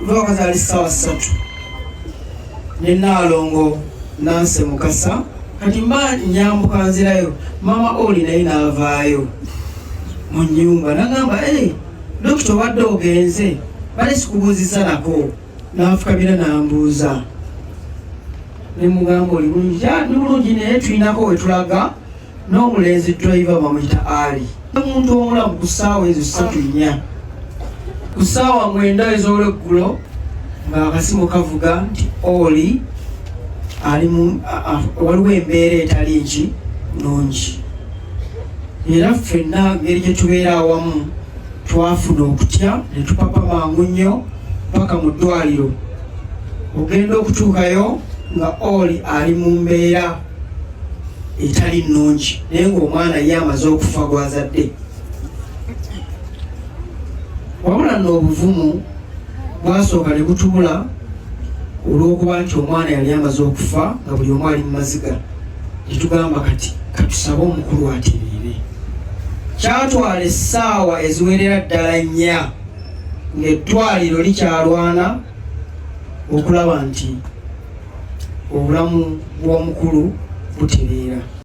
kuva kazaali ssaawa 3 ne Naalongo Nanse Mukasa kati mba nyambuka nzirayo mama oli naye n'avaayo mu nnyumba n'agamba dokita obadde ogenze bale sikubuuziza nako n'anfukabira n'ambuuza ne mugamba oli bulungi naye tulinako we tulaga n'omulenzi driver bamuyita Ali omuntu omulamu ku ssaawa ezo 3-4 ku ssaawa 9 ez'olweggulo ng'akasimu kavuga nti oli waliwo embeera etali nnungi era ffenna ngeri gye tubeera awamu twafuna okutya ne tupapa mangu nnyo paka mu ddwaliro ogenda okutuukayo nga oli ali mu mbeera etali nnungi naye ng'omwana ye amaze okufa gwazadde wabula n'obuvumu bwasooka ne butuula olw'okuba nti omwana yali amaze okufa nga buli omu ali mu maziga ne tugamba kati katusabe omukulu atereere kyatwala essaawa eziwerera ddala 4 ng'eddwaliro likyalwana okulaba nti obulamu bw'omukulu butereera.